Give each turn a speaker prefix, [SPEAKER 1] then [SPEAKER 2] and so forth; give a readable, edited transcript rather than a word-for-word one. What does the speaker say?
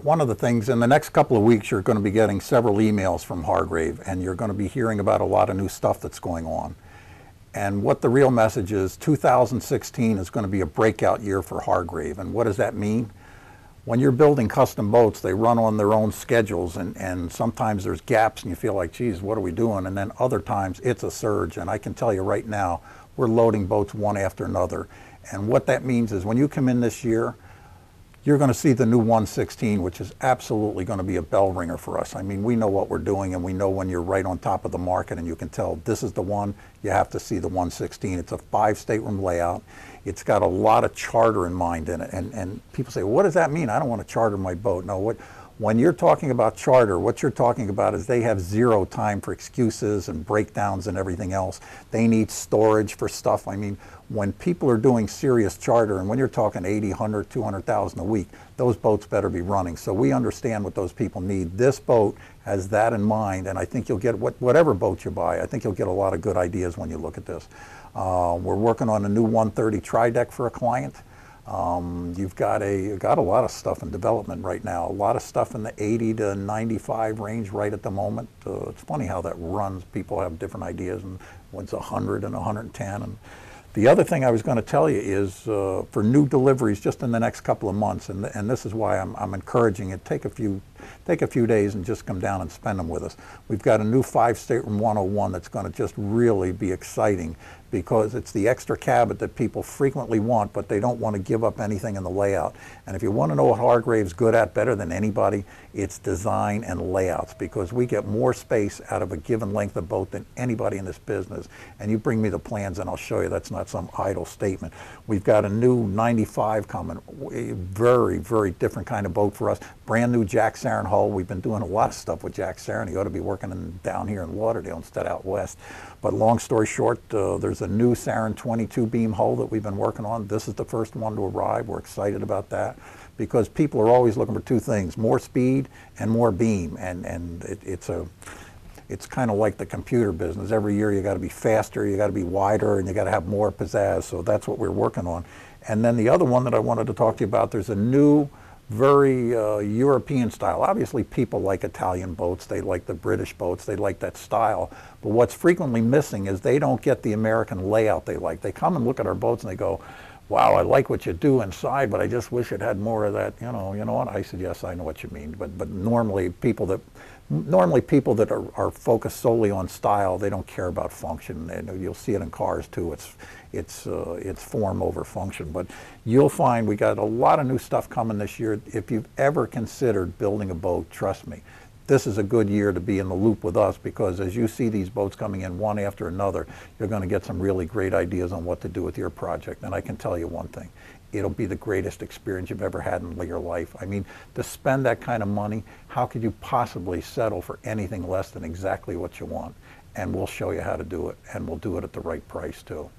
[SPEAKER 1] One of the things, in the next couple of weeks, you're going to be getting several emails from Hargrave, and you're going to be hearing about a lot of new stuff that's going on. And what the real message is, 2016 is going to be a breakout year for Hargrave. And what does that mean? When you're building custom boats, they run on their own schedules, and sometimes there's gaps and you feel like, geez, what are we doing? And then other times it's a surge. And I can tell you right now, we're loading boats one after another. And what that means is when you come in this year, you're going to see the new 116, which is absolutely going to be a bell ringer for us. I mean, we know what we're doing, and we know when you're right on top of the market and you can tell this is the one, you have to see the 116. It's a 5-stateroom layout. It's got a lot of charter in mind in it. And people say, well, what does that mean? I don't want to charter my boat. No, when you're talking about charter, what you're talking about is they have zero time for excuses and breakdowns and everything else. They need storage for stuff. I mean, when people are doing serious charter, and when you're talking 80, 100, 200,000 a week, those boats better be running. So we understand what those people need. This boat has that in mind, and I think you'll get, whatever boat you buy, I think you'll get a lot of good ideas when you look at this. We're working on a new 130 tri-deck for a client. You've got a lot of stuff in development right now, a lot of stuff in the 80 to 95 range right at the moment. It's funny how that runs. People have different ideas, and one's 100 and 110. And the other thing I was going to tell you is for new deliveries just in the next couple of months, and this is why I'm encouraging it, take a few days and just come down and spend them with us. We've got a new 5-stateroom 101 that's going to just really be exciting, because it's the extra cabin that people frequently want, but they don't want to give up anything in the layout. And if you want to know what Hargrave's good at better than anybody, it's design and layouts, because we get more space out of a given length of boat than anybody in this business. And you bring me the plans and I'll show you that's not some idle statement. We've got a new 95 coming, a very, very different kind of boat for us. Brand new Jack Sarin hull. We've been doing a lot of stuff with Jack Sarin. He ought to be working down here in Lauderdale instead out west. But long story short, there's a new Sarin 22 beam hull that we've been working on. This is the first one to arrive. We're excited about that, because people are always looking for two things: more speed and more beam. And it's kind of like the computer business. Every year you got to be faster, you got to be wider, and you got to have more pizzazz. So that's what we're working on. And then the other one that I wanted to talk to you about, there's a new, very European style. Obviously people like Italian boats, they like the British boats, they like that style. But what's frequently missing is they don't get the American layout they like. They come and look at our boats and they go, wow, I like what you do inside, but I just wish it had more of that, you know what? I said, yes, I know what you mean. But normally people that are focused solely on style, they don't care about function. And you'll see it in cars too. It's form over function. But you'll find we got a lot of new stuff coming this year. If you've ever considered building a boat, trust me, this is a good year to be in the loop with us, because as you see these boats coming in one after another, you're going to get some really great ideas on what to do with your project. And I can tell you one thing, it'll be the greatest experience you've ever had in your life. I mean, to spend that kind of money, how could you possibly settle for anything less than exactly what you want? And we'll show you how to do it, and we'll do it at the right price too.